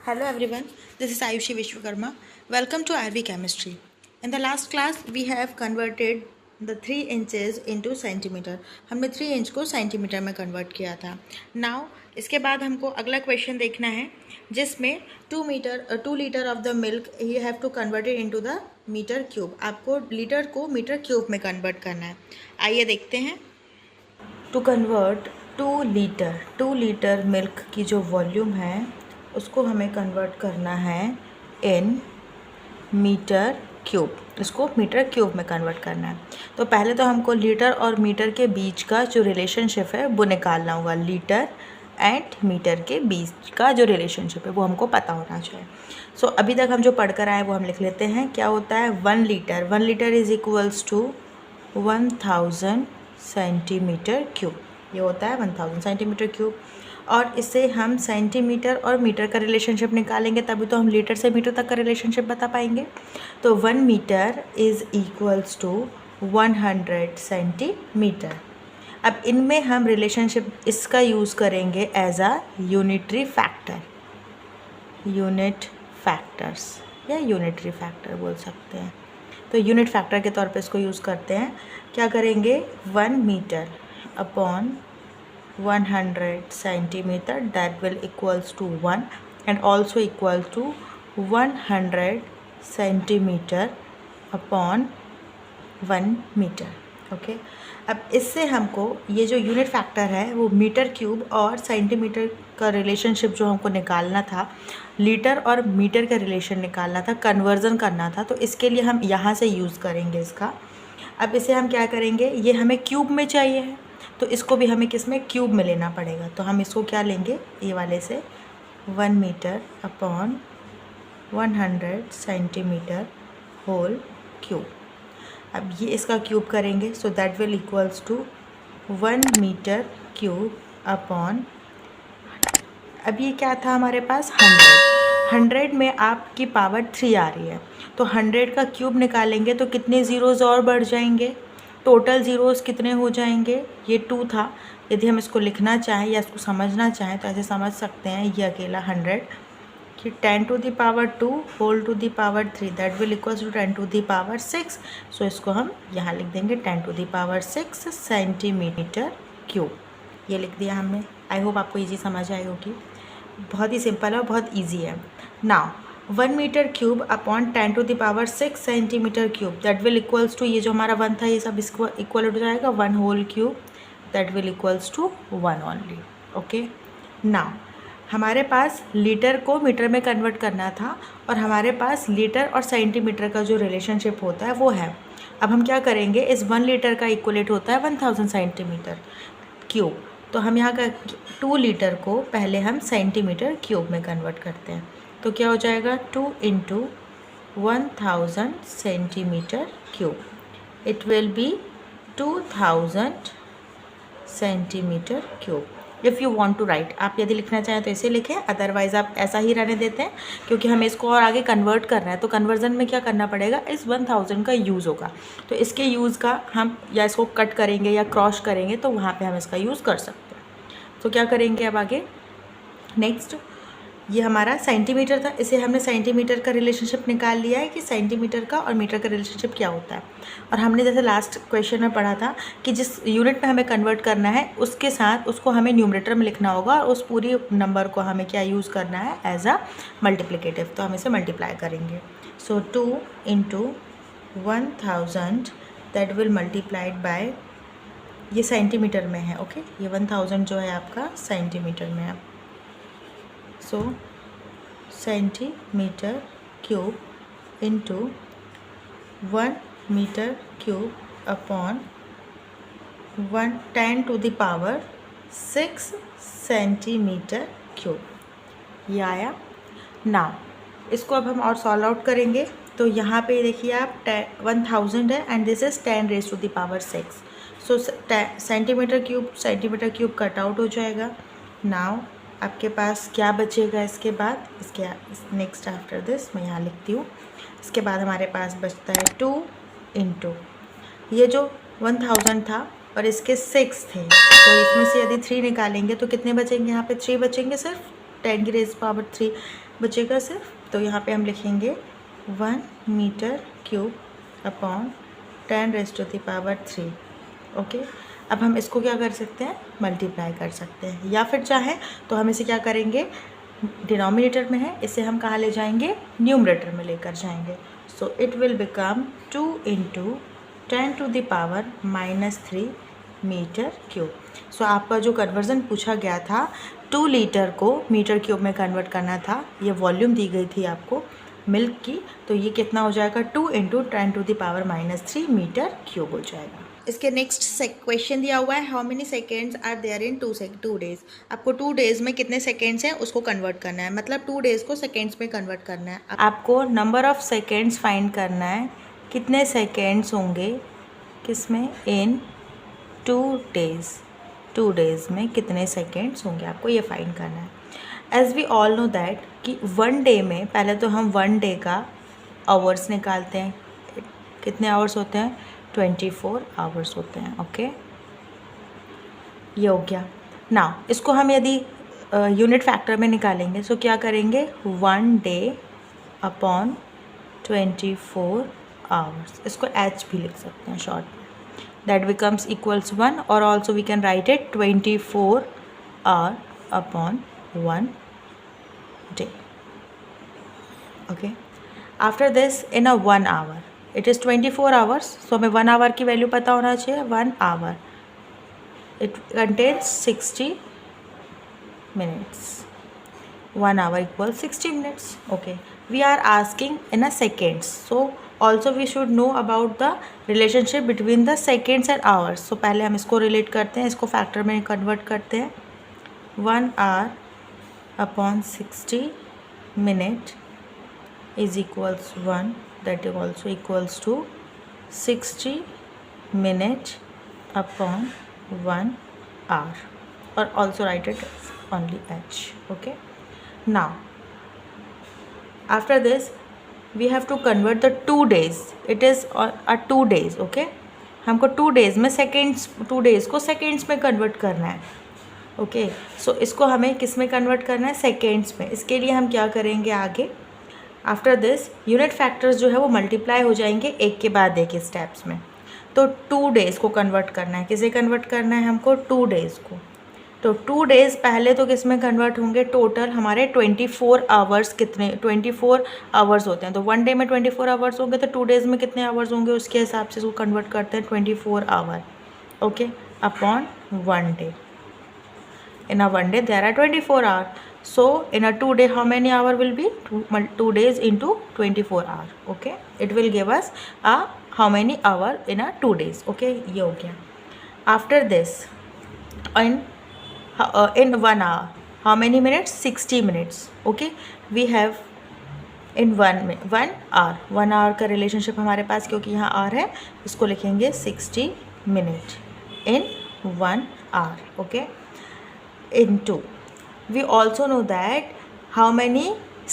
Hello everyone, this is Ayushi Vishwakarma. Welcome to IB Chemistry. In the last class, we have converted the 3 inches into centimeter. हमने 3 inch को centimetre में convert किया था. Now, इसके बाद हमको अगला क्वेश्चन देखना है जिसमें 2 litre of the milk you have to convert it into the metre cube. आपको लीटर को मीटर क्यूब में कन्वर्ट करना है. आइए देखते हैं. टू कन्वर्ट 2 लीटर मिल्क की जो वॉल्यूम है उसको हमें कन्वर्ट करना है इन मीटर क्यूब. इसको मीटर क्यूब में कन्वर्ट करना है. तो पहले तो हमको लीटर और मीटर के बीच का जो रिलेशनशिप है वो निकालना होगा. लीटर एंड मीटर के बीच का जो रिलेशनशिप है वो हमको पता होना चाहिए. सो अभी तक हम जो पढ़ कर आए वो हम लिख लेते हैं. क्या होता है 1 litre is equals to 1000 centimetre cube. ये होता है 1000 सेंटीमीटर क्यूब. और इससे हम सेंटीमीटर और मीटर का रिलेशनशिप निकालेंगे तभी तो हम लीटर से मीटर तक का रिलेशनशिप बता पाएंगे. तो 1 metre is equals to 100 centimetre. अब इनमें हम रिलेशनशिप इसका यूज़ करेंगे as a unitary factor. Unit factors या यूनिटरी फैक्टर बोल सकते हैं. तो यूनिट फैक्टर के तौर पे इसको यूज़ करते हैं. क्या करेंगे 1 metre upon 100 centimetre that will equals to 1 and also equal to 100 centimetre upon 1 metre. Okay. अब इससे हमको ये जो यूनिट फैक्टर है वो मीटर क्यूब और सेंटीमीटर का रिलेशनशिप जो हमको निकालना था, लीटर और मीटर का रिलेशन निकालना था, कन्वर्जन करना था. तो इसके लिए हम यहाँ से यूज़ करेंगे इसका. अब इसे हम क्या करेंगे, ये हमें क्यूब में चाहिए है तो इसको भी हमें किस में क्यूब में लेना पड़ेगा. तो हम इसको क्या लेंगे ये वाले से 1 metre upon 100 centimetre whole cube. अब ये इसका क्यूब करेंगे so that will equals to 1 metre cube upon. अब ये क्या था हमारे पास 100 में आपकी पावर 3 आ रही है. तो 100 का क्यूब निकालेंगे तो कितने ज़ीरोज़ और बढ़ जाएंगे. टोटल ज़ीरोज़ कितने हो जाएंगे, ये 2 था. यदि हम इसको लिखना चाहें या इसको समझना चाहें तो ऐसे समझ सकते हैं ये अकेला 100 कि 10 to the power 2 whole to the power 3 that will equals to 10 to the power 6. So इसको हम यहाँ लिख देंगे 10 to the power 6 centimetre cube. ये लिख दिया हमने. आई होप आपको ये चीज़ समझ आई होगी. बहुत ही सिंपल है और बहुत ईजी है. Now 1 metre cube upon 10 to the power 6 centimetre cube that will equals to, ये जो हमारा 1 था ये सब इसको इक्वल हो जाएगा 1 whole cube that will equals to 1 only. Okay. Now हमारे पास लीटर को मीटर में कन्वर्ट करना था और हमारे पास लीटर और सेंटीमीटर का जो रिलेशनशिप होता है वो है. अब हम क्या करेंगे, इस 1 लीटर का इक्वलेट होता है 1000 सेंटीमीटर क्यूब. तो हम यहाँ का 2 लीटर को पहले हम सेंटीमीटर क्यूब में कन्वर्ट करते हैं. तो क्या हो जाएगा 2 into 1000 centimetre cube. It will be 2000 centimetre cube. If you want to write, आप यदि लिखना चाहें तो इसे लिखें, अदरवाइज़ आप ऐसा ही रहने देते हैं क्योंकि हमें इसको और आगे कन्वर्ट करना है. तो कन्वर्जन में क्या करना पड़ेगा, इस 1000 का यूज़ होगा. तो इसके यूज़ का हम या इसको कट करेंगे या क्रॉस करेंगे तो वहाँ पे हम इसका यूज़ कर सकते हैं. तो क्या करेंगे अब आगे, नेक्स्ट ये हमारा सेंटीमीटर था, इसे हमने सेंटीमीटर का रिलेशनशिप निकाल लिया है कि सेंटीमीटर का और मीटर का रिलेशनशिप क्या होता है. और हमने जैसे लास्ट क्वेश्चन में पढ़ा था कि जिस यूनिट में हमें कन्वर्ट करना है उसके साथ उसको हमें न्यूमरेटर में लिखना होगा और उस पूरी नंबर को हमें क्या यूज़ करना है एज अ मल्टीप्लिकेटिव. तो हम इसे मल्टीप्लाई करेंगे. सो 2 into 1000 that will multiplied by, ये सेंटीमीटर में है. ओके. ये 1000 जो है आपका सेंटीमीटर में है. So centimetre cube into 1 metre cube upon 10 to the power 6 centimetre cube. ये आया. नाउ इसको अब हम और सॉल्व आउट करेंगे. तो यहाँ पे देखिए आप 1000 है and this is 10 raise to the power 6. So centimetre cube cut out हो जाएगा. नाउ आपके पास क्या बचेगा इसके बाद, इसके नेक्स्ट आफ्टर दिस मैं यहाँ लिखती हूँ. इसके बाद हमारे पास बचता है 2 इंटू ये जो 1000 था और इसके 6 थे तो इसमें से यदि 3 निकालेंगे तो कितने बचेंगे, यहाँ पे 3 बचेंगे सिर्फ. 10 की रेज़ पावर 3 बचेगा सिर्फ। तो यहाँ पे हम लिखेंगे 1 metre cube upon 10 raise to the power 3। Okay, अब हम इसको क्या कर सकते हैं, मल्टीप्लाई कर सकते हैं, या फिर चाहें तो हम इसे क्या करेंगे, डिनोमिनेटर में है, इसे हम कहाँ ले जाएंगे, न्यूमरेटर में लेकर जाएंगे। So it will become 2 into 10 to the power -3 metre cube. So आपका जो कन्वर्ज़न पूछा गया था 2 लीटर को मीटर क्यूब में कन्वर्ट करना था, ये वॉल्यूम दी गई थी आपको मिल्क की, तो ये कितना हो जाएगा, 2 into 10 to the power -3 metre cube हो जाएगा। इसके नेक्स्ट क्वेश्चन दिया हुआ है, how many seconds are there in 2 days. आपको 2 डेज़ में कितने सेकेंड्स हैं उसको कन्वर्ट करना है, मतलब 2 डेज़ को सेकेंड्स में कन्वर्ट करना है। आपको नंबर ऑफ़ सेकेंड्स फाइंड करना है, कितने सेकेंड्स होंगे किसमें, इन 2 डेज़। 2 डेज़ में कितने सेकेंड्स होंगे आपको ये फाइंड करना है। As we all know that कि 1 डे में पहले तो हम 1 डे का आवर्स निकालते हैं, कितने आवर्स होते हैं, 24 आवर्स होते हैं। ओके, ये हो गया। नाउ इसको हम यदि यूनिट फैक्टर में निकालेंगे तो क्या करेंगे, 1 डे अपॉन 24 आवर्स, इसको एच भी लिख सकते हैं शॉर्ट में, दैट बिकम्स इक्वल्स 1, और also we can write it 24 hour upon 1 day. Okay, after this in a 1 hour it is 24 hours, so हमें 1 आवर की वैल्यू पता होना चाहिए। 1 hour it contains 60 minutes, 1 hour equal 60 minutes. Okay, we are asking in a seconds, so also we should know about the relationship between the seconds and hours. So पहले हम इसको relate करते हैं, इसको फैक्टर में कन्वर्ट करते हैं। 1 hour upon 60 minute is equals 1, that is also equals to 60 minute upon 1 hour, or also write it only h. Okay, now after this we have to convert the 2 days, it is a 2 days. okay, हमको 2 days में seconds, 2 days को seconds में convert करना है। Okay, सो इसको हमें किस में कन्वर्ट करना है, सेकेंड्स में। इसके लिए हम क्या करेंगे आगे, आफ्टर दिस यूनिट फैक्टर्स जो है वो मल्टीप्लाई हो जाएंगे एक के बाद एक स्टेप्स में। तो 2 डेज़ को कन्वर्ट करना है, किसे कन्वर्ट करना है हमको, 2 डेज़ को। तो 2 डेज़ पहले तो किस में कन्वर्ट होंगे, टोटल हमारे 24 आवर्स, कितने 24 आवर्स होते हैं, तो 1 डे में 24 आवर्स होंगे, तो 2 डेज़ में कितने आवर्स होंगे उसके हिसाब से इसको कन्वर्ट करते हैं 24 hour. Okay, upon 1 day, in a 1 day there are 24 hours, so in a 2 day how many hour will be, 2 days into 24 hour. okay, it will give us a how many hour in a 2 days. okay, ये हो गया। after this in 1 hour how many minutes, 60 minutes. okay, we have in 1 hour, 1 hour का relationship हमारे पास, क्योंकि यहाँ are है, इसको लिखेंगे 60 minute in 1 hour. okay, into we also know that how many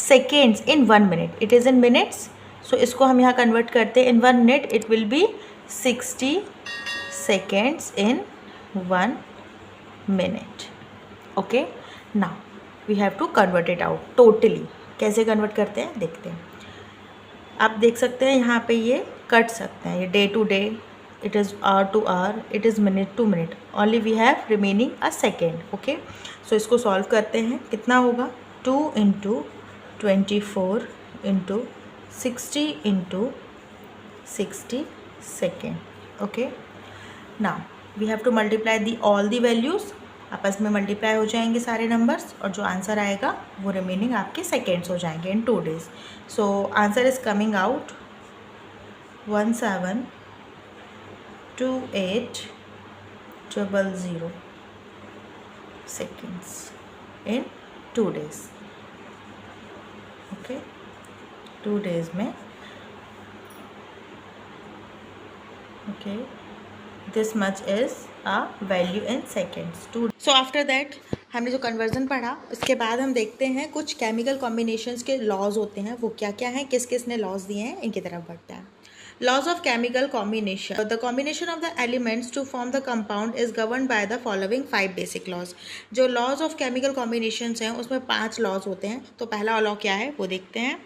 seconds in 1 minute, it is in minutes, so इसको हम यहाँ कन्वर्ट करते हैं in 1 minute, it will be 60 seconds in 1 minute. okay, now we have to convert it out totally. कैसे convert करते हैं देखते हैं। आप देख सकते हैं यहाँ पे ये कट सकते हैं, ये day to day, it is hour to hour, it is minute to minute, only we have remaining a second. okay, so इसको सॉल्व करते हैं, कितना होगा, 2 into 24 into 60 into 60 second. Okay, now we have to multiply the all the values, आपस में multiply हो जाएंगे सारे नंबर्स, और जो आंसर आएगा वो रिमेनिंग आपके सेकेंड्स हो जाएंगे इन 2 days. So answer is coming out 172800 seconds in 2 days. okay, 2 days में, okay, this much is a value in seconds. So after that हमने जो कन्वर्जन पढ़ा, उसके बाद हम देखते हैं कुछ केमिकल कॉम्बिनेशंस के लॉज होते हैं, वो क्या क्या हैं, किस किस ने लॉज दिए हैं, इनकी तरफ बढ़ते हैं। Laws of chemical combination. The combination of the elements to form the compound is governed by the following 5 basic laws. जो laws of chemical combinations हैं उसमें 5 laws होते हैं. तो पहला law क्या है वो देखते हैं.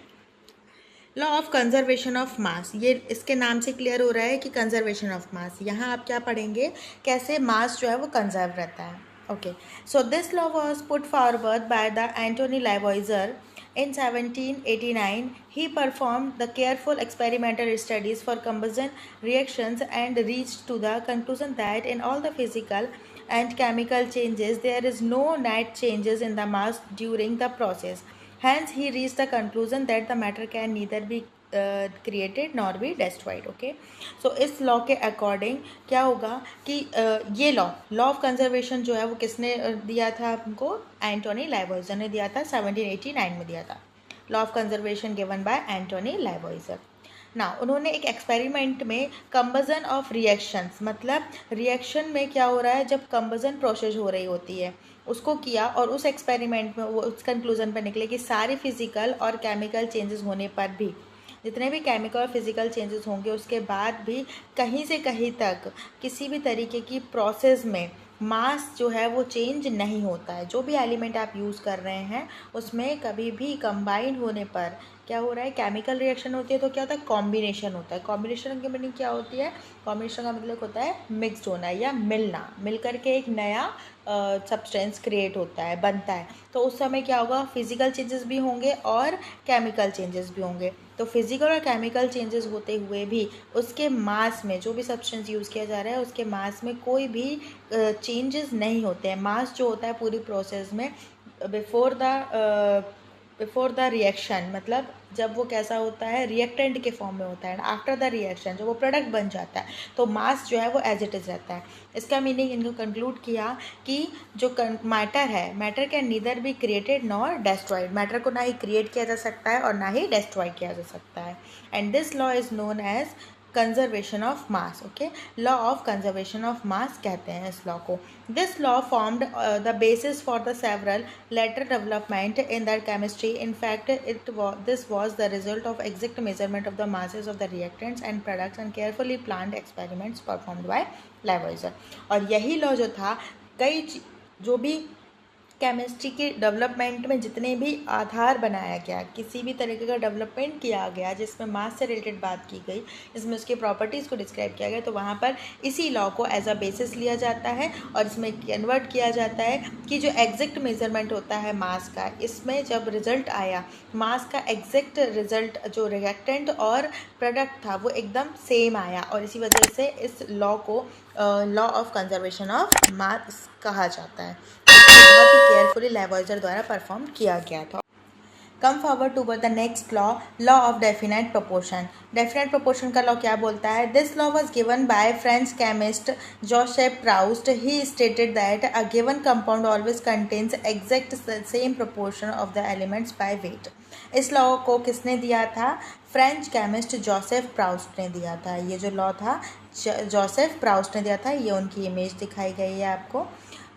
लॉ ऑफ कंजर्वेशन ऑफ मास. ये इसके नाम से क्लियर हो रहा है कि कंजर्वेशन ऑफ मास. यहाँ आप क्या पढ़ेंगे, कैसे मास जो है वो कंजर्व रहता है. Okay, so this law was put forward by the Antoine Lavoisier in 1789. He performed the careful experimental studies for combustion reactions and reached to the conclusion that in all the physical and chemical changes there is no net changes in the mass during the process. Hence he reached the conclusion that the matter can neither be created nor be destroyed. Okay, so इस law के according क्या होगा कि ये law of conservation जो है वो किसने दिया था हमको, एंटोनी लाइवॉइजर ने दिया था. 1789 में दिया था. Law of conservation given by Antoine Lavoisier. ना उन्होंने एक एक्सपेरिमेंट में कंबजन ऑफ रिएक्शंस, मतलब रिएक्शन में क्या हो रहा है जब कंबजन प्रोसेस हो रही होती है उसको किया, और उस एक्सपेरिमेंट में वो उस कंक्लूजन पर निकले कि सारी फिजिकल और केमिकल चेंजेस होने पर भी, जितने भी केमिकल और फिजिकल चेंजेस होंगे उसके बाद भी कहीं से कहीं तक किसी भी तरीके की प्रोसेस में मास जो है वो चेंज नहीं होता है. जो भी एलिमेंट आप यूज़ कर रहे हैं उसमें कभी भी कंबाइन होने पर क्या हो रहा है, केमिकल रिएक्शन होती है तो क्या होता है, कॉम्बिनेशन होता है. कॉम्बिनेशन की मीनिंग क्या होती है, कॉम्बिनेशन का मतलब होता है मिक्सड होना या मिलना, मिल करके एक नया सब्सटेंस क्रिएट होता है, बनता है. तो उस समय क्या होगा, फिजिकल चेंजेस भी होंगे और केमिकल चेंजेस भी होंगे. तो फिजिकल और केमिकल चेंजेस होते हुए भी उसके मास में, जो भी सब्सटेंस यूज़ किया जा रहा है उसके मास में कोई भी चेंजेस नहीं होते हैं. मास जो होता है पूरी प्रोसेस में बिफोर द रिएक्शन, मतलब जब वो कैसा होता है, रिएक्टेंट के फॉर्म में होता है. आफ्टर द रिएक्शन जब वो प्रोडक्ट बन जाता है तो मास जो है वो एज इट इज़ रहता है. इसका मीनिंग इनको कंक्लूड किया कि जो मैटर है, matter can neither be created nor destroyed. Matter को ना ही क्रिएट किया जा सकता है और ना ही डेस्ट्रॉय किया जा सकता है. And this law is known as conservation of mass. Okay, law of conservation of mass कहते हैं इस लॉ को. This law formed the basis for the several later development in that chemistry. In fact this was the result of exact measurement of the masses of the reactants and products and carefully planned experiments performed by Lavoisier. और यही law जो था, कई जो भी chemistry के development में जितने भी आधार बनाया गया, किसी भी तरीके का डेवलपमेंट किया गया जिसमें मास से रिलेटेड बात की गई, जिसमें उसकी प्रॉपर्टीज़ को डिस्क्राइब किया गया, तो वहाँ पर इसी लॉ को एज अ बेसिस लिया जाता है और इसमें कन्वर्ट किया जाता है कि जो एग्जैक्ट मेजरमेंट होता है मास का, इसमें जब रिजल्ट आया मास का, एग्जैक्ट रिजल्ट जो रिएक्टेंट और प्रोडक्ट था वो एकदम सेम आया, और इसी वजह से इस लॉ को लॉ ऑफ कंजर्वेशन ऑफ मास कहा जाता है. बहुत ही केयरफुली लाइवॉइजर द्वारा परफॉर्म किया गया था. Come forward to the next law, law of definite proportion. Definite proportion का लॉ क्या बोलता है, this law was given by French chemist Joseph Proust. He stated that a given compound always contains exact same proportion of the elements by weight. इस law को किसने दिया था, French chemist Joseph Proust ने दिया था. ये जो लॉ था जोसेफ प्राउस्ट ने दिया था. ये उनकी इमेज दिखाई गई है आपको.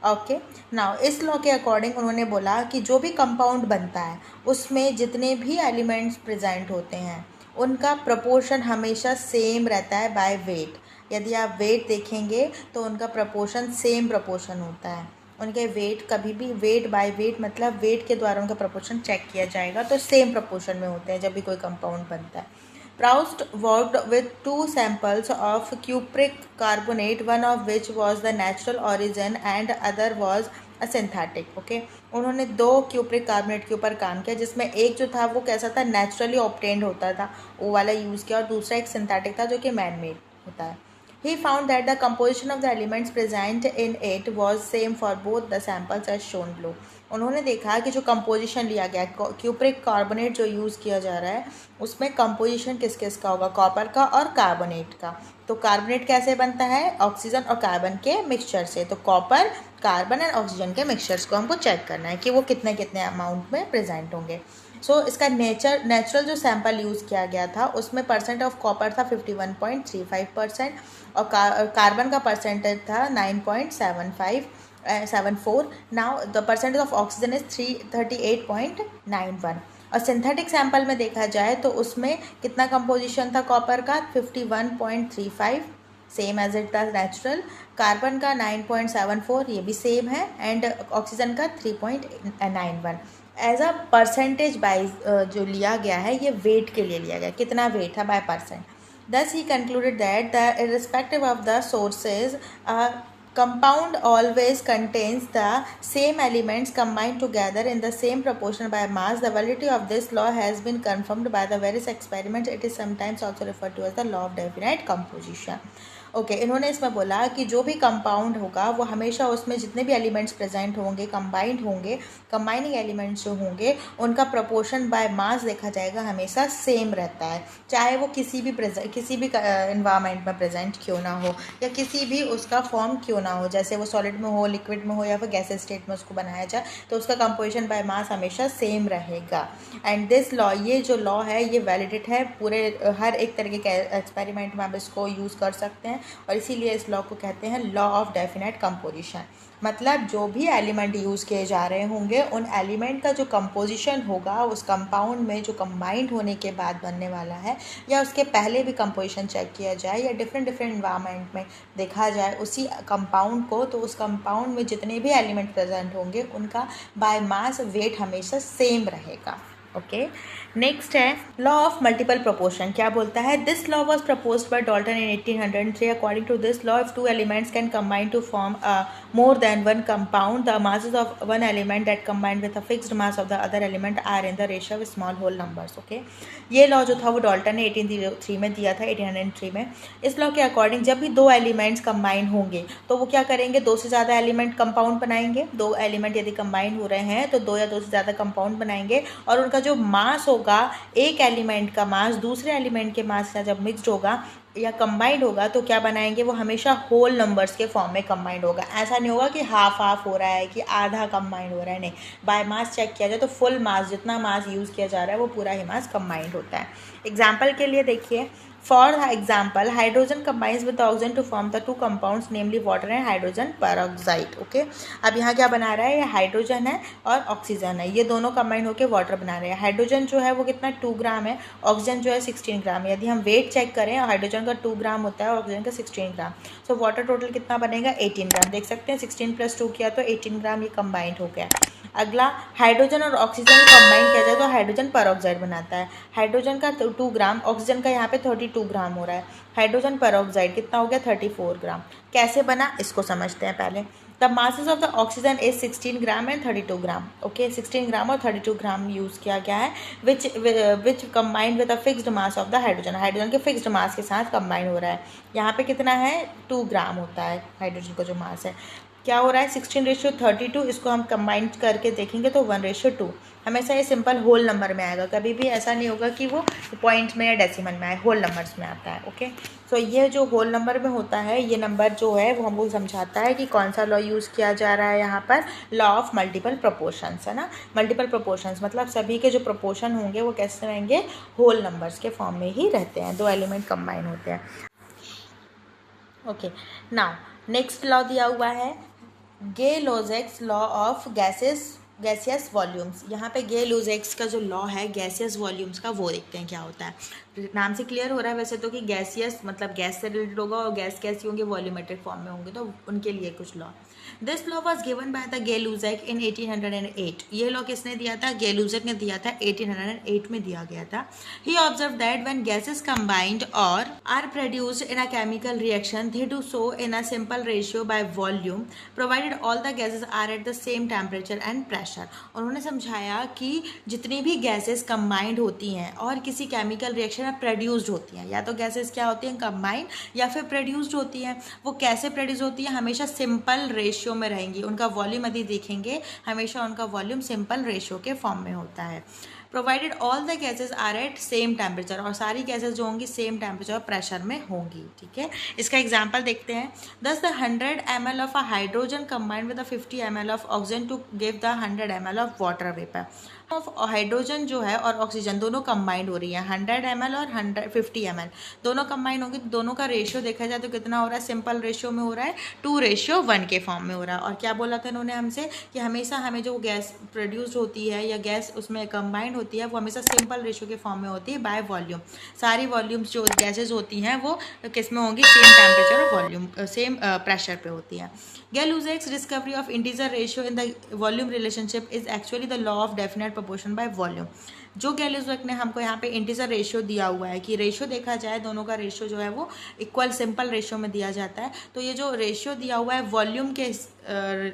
ओके, नाउ इस लॉ के अकॉर्डिंग उन्होंने बोला कि जो भी कंपाउंड बनता है उसमें जितने भी एलिमेंट्स प्रेजेंट होते हैं उनका प्रपोर्शन हमेशा सेम रहता है बाय वेट. यदि आप वेट देखेंगे तो उनका प्रपोर्शन सेम प्रपोर्शन होता है. उनके वेट कभी भी, वेट बाय वेट मतलब वेट के द्वारा उनका प्रपोर्शन चेक किया जाएगा तो सेम प्रपोर्शन में होते हैं जब भी कोई कंपाउंड बनता है. Proust worked with 2 samples of cupric carbonate, one of which was the natural origin and other was a synthetic. Okay, उन्होंने 2 क्यूप्रिक कार्बोनेट के ऊपर काम किया जिसमें एक जो था वो कैसा था, नेचुरली ऑब्टेन्ड होता था, वो वाला यूज़ किया, और दूसरा एक सिंथेटिक था जो कि मैन मेड होता है. He found that the composition of the elements present in it was same for both the samples as shown below. उन्होंने देखा कि जो कंपोजिशन लिया गया, क्यूप्रिक कार्बोनेट जो यूज़ किया जा रहा है उसमें कंपोजिशन किस किस का होगा, कॉपर का और कार्बोनेट का. तो कार्बोनेट कैसे बनता है, ऑक्सीजन और कार्बन के मिक्सचर से. तो कॉपर, कार्बन एंड ऑक्सीजन के मिक्सचर्स को हमको चेक करना है कि वो कितने कितने अमाउंट में प्रेजेंट होंगे. सो इसका नेचुरल जो सैंपल यूज़ किया गया था उसमें परसेंट ऑफ कॉपर था 51.35% और कार्बन का परसेंटेज था 9.75 74. Now the percentage of oxygen is 38.91. और सिंथेटिक सैंपल में देखा जाए तो उसमें कितना कंपोजिशन था कॉपर का 51.35, सेम एज इट था नेचुरल. कार्बन का 9.74, ये भी सेम है. एंड ऑक्सीजन का 3.91. एज अ परसेंटेज बाइज जो लिया गया है ये वेट के लिए लिया गया, कितना वेट था by percent. Thus he concluded that the irrespective of the sources, a compound always contains the same elements combined together in the same proportion by mass. The validity of this law has been confirmed by the various experiments. It is sometimes also referred to as the law of definite composition. Okay इन्होंने इसमें बोला कि जो भी compound होगा वो हमेशा उसमें जितने भी एलिमेंट्स प्रेजेंट होंगे, कंबाइंड होंगे, कंबाइनिंग एलिमेंट्स जो होंगे उनका प्रोपोर्शन बाय मास देखा जाएगा हमेशा सेम रहता है, चाहे वो किसी भी इन्वायरमेंट में प्रेजेंट क्यों ना हो या किसी भी उसका फॉर्म क्यों ना हो, जैसे वो सॉलिड में हो, लिक्विड में हो या फिर गैसेज स्टेट में उसको बनाया जाए तो उसका कंपोजिशन बाय मास हमेशा सेम रहेगा. एंड दिस लॉ, ये जो लॉ है ये वैलिडेट है पूरे हर एक तरीके के एक्सपेरिमेंट में आप इसको यूज़ कर सकते हैं और इसीलिए इस लॉ को कहते हैं लॉ ऑफ डेफिनेट कंपोजिशन. मतलब जो भी एलिमेंट यूज़ किए जा रहे होंगे उन एलिमेंट का जो कंपोजिशन होगा उस कंपाउंड में जो कंबाइंड होने के बाद बनने वाला है या उसके पहले भी कंपोजिशन चेक किया जाए या डिफरेंट इन्वायरमेंट में देखा जाए उसी कंपाउंड को, तो उस कंपाउंड में जितने भी एलिमेंट प्रेजेंट होंगे उनका बाय मास वेट हमेशा सेम रहेगा. ओके नेक्स्ट है लॉ ऑफ मल्टीपल प्रोपोर्शन. क्या बोलता है? This law was proposed by Dalton in 1803. According to this law, if two elements can combine to form more than one compound, the masses of one element that combined with a fixed mass of the other element are in the ratio of small whole numbers. Okay, ये law जो था वो Dalton ने 1803 में दिया था, 1803 में. इस लॉ के अकॉर्डिंग जब भी दो एलिमेंट्स कंबाइन होंगे तो वो क्या करेंगे, दो से ज़्यादा एलिमेंट कंपाउंड बनाएंगे. दो एलिमेंट यदि कंबाइन हो रहे हैं तो दो या दो से ज़्यादा कंपाउंड बनाएंगे और उनका जो मास होगा, एक एलिमेंट का मास दूसरे एलिमेंट के मास से जब मिक्सड होगा या कंबाइंड होगा तो क्या बनाएंगे, वो हमेशा होल नंबर्स के फॉर्म में कंबाइंड होगा. ऐसा नहीं होगा कि हाफ हाफ हो रहा है कि आधा कंबाइंड हो रहा है, नहीं. बाय मास चेक किया जाए तो फुल मास, जितना मास यूज़ किया जा रहा है वो पूरा ही मास कंबाइंड होता है. एग्जाम्पल के लिए देखिए, for example hydrogen combines with oxygen to form the two compounds namely water and hydrogen peroxide. Okay, अब यहाँ क्या बना रहा है, ये हाइड्रोजन है और ऑक्सीजन है, ये दोनों कंबाइन होकर वाटर बना रहे हैं. हाइड्रोजन जो है वो कितना 2 ग्राम है, ऑक्सीजन जो है 16 ग्राम. यदि हम वेट चेक करें, हाइड्रोजन का 2 ग्राम होता है और ऑक्सीजन का 16 ग्राम. सो वाटर टोटल कितना बनेगा, 18 ग्राम. देख सकते हैं 16 + 2 किया तो 18 ग्राम ये कंबाइंड हो गया. अगला हाइड्रोजन और ऑक्सीजन कंबाइन किया जाए तो हाइड्रोजन पेरोक्साइड बनाता है. हाइड्रोजन का 2 ग्राम, ऑक्सीजन का यहाँ पे 32 ग्राम हो रहा है. हाइड्रोजन पेरोक्साइड कितना हो गया, 34 ग्राम. कैसे बना इसको समझते हैं पहले. The masses of the oxygen is 16 gram and 32 gram. Okay, 16 gram और 32 ग्राम यूज़ किया गया है which combined with a fixed mass of the hydrogen. Hydrogen के फिक्स्ड मास के साथ कंबाइन हो रहा है. यहाँ पे कितना है, 2 ग्राम होता है हाइड्रोजन का जो मास है. क्या हो रहा है, 16:32. इसको हम कंबाइन करके देखेंगे तो 1:2. हमेशा ये सिंपल होल नंबर में आएगा, कभी भी ऐसा नहीं होगा कि वो पॉइंट में या डेसिमल में आए, होल नंबर्स में आता है. ओके, सो ये जो होल नंबर में होता है ये नंबर जो है वो हमको समझाता है कि कौन सा लॉ यूज़ किया जा रहा है यहाँ पर, लॉ ऑफ मल्टीपल प्रोपोर्शंस है ना. मल्टीपल प्रोपोर्शंस मतलब सभी के जो प्रोपोर्शन होंगे वो कैसे रहेंगे, होल नंबर्स के फॉर्म में ही रहते हैं, दो एलिमेंट कंबाइन होते हैं. ओके, नाउ नेक्स्ट लॉ दिया हुआ है गे-लोजेक्स लॉ ऑफ गैसियस वॉल्यूम्स. यहाँ पे गे-लोजेक्स का जो लॉ है गैसियस वॉल्यूम्स का, वो देखते हैं क्या होता है. नाम से क्लियर हो रहा है वैसे तो कि गैसियस मतलब गैस से रिलेटेड होगा और गैस कैसी होंगे, वॉल्यूमेट्रिक फॉर्म में होंगे, तो उनके लिए कुछ law. This law was given by the Gay Lussac in 1808. ये लॉ किसने दिया था, गे-लुजेक ने दिया था, 1808 में दिया गया था. He observe that when gases combined or are produced in a chemical reaction they do so in a simple ratio by volume provided all the gases are at the same temperature and pressure. उन्होंने समझाया कि जितनी भी gases combined होती हैं और किसी chemical reaction में प्रोड्यूस्ड होती हैं, या तो गैसेस क्या होती हैं, कंबाइंड या फिर प्रोड्यूस्ड होती हैं. वो कैसे प्रोड्यूस होती है, हमेशा सिंपल रेशियो में रहेंगी. उनका वॉल्यूम यदि देखेंगे हमेशा उनका वॉल्यूम सिंपल रेशियो के फॉर्म में होता है. Provided all the gases are at same temperature, और सारी गैसेस जो होंगी सेम टेम्परेचर और प्रेशर में होंगी. ठीक है, इसका एग्जांपल देखते हैं. Thus the 100 ml of a hydrogen combined with 50 ml of oxygen to give the 100 ml of water vapour. Of hydrogen जो है और ऑक्सीजन दोनों कंबाइंड हो रही है, 100 ml और 150 ml दोनों कंबाइंड होंगे, तो दोनों का रेशियो देखा जाए तो कितना हो रहा है, सिंपल रेशियो में हो रहा है, 2:1 के फॉर्म में हो रहा है। और क्या बोला था इन्होंने हमसे कि हमेशा हमें जो गैस प्रोड्यूस होती है या गैस उसमें कंबाइंड होती है वो हमेशा सिंपल रेशियो के फॉर्म में होती है बाय वॉल्यूम। सारी वॉल्यूम्स जो गैसेज होती हैं वो किस में होंगी, सेम टेम्परेचर और वॉल्यूम सेम प्रेशर पे होती है। Gay-Lussac's discovery of integer ratio in the volume relationship is actually the law of definite proportion by volume। जो गैलुजैक ने हमको यहाँ पे इंटीजर रेशियो दिया हुआ है कि रेशियो देखा जाए दोनों का रेशियो जो है वो इक्वल सिंपल रेशियो में दिया जाता है, तो ये जो रेशियो दिया हुआ है वॉल्यूम के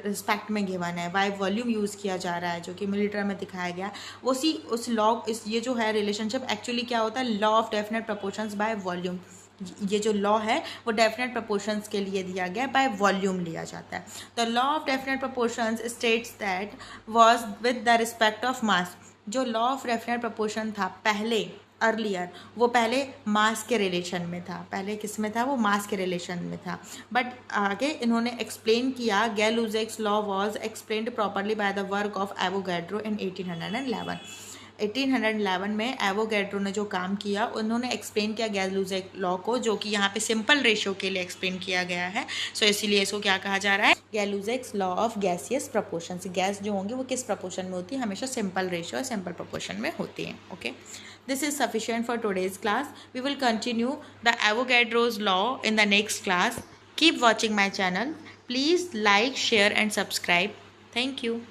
रिस्पेक्ट में गिवन है, बाय वॉल्यूम यूज़ किया जा रहा है जो कि मिलीलीटर में दिखाया गया। उस लॉ ये जो है रिलेशनशिप एक्चुअली क्या होता है, law of definite proportions by volume. ये जो लॉ है वो डेफिनेट प्रपोर्शंस के लिए दिया गया है, बाय वॉल्यूम लिया जाता है। The law of definite proportions states that was with the respect of mass. जो लॉ ऑफ डेफिनेट प्रपोर्शन था पहले अर्लियर, वो पहले मास के रिलेशन में था, पहले किस में था, वो मास के रिलेशन में था। बट आगे इन्होंने एक्सप्लेन किया, Gay Lussac's law was explained properly by the work of Avogadro in 1811। 1811 में एवोगैड्रो ने जो काम किया उन्होंने एक्सप्लेन किया गैलुज़ैक लॉ को, जो कि यहाँ पे सिंपल रेशियो के लिए एक्सप्लेन किया गया है। सो इसीलिए इसको क्या कहा जा रहा है, Gay Lussac's law of gaseous proportions. Gas जो होंगी वो किस प्रपोर्शन में होती है, हमेशा सिंपल रेशियो और सिंपल प्रपोर्शन में होती हैं। Okay, this is sufficient for today's class. We will continue the Avogadro's law in the next class. Keep watching my channel. Please like, share and subscribe. Thank you.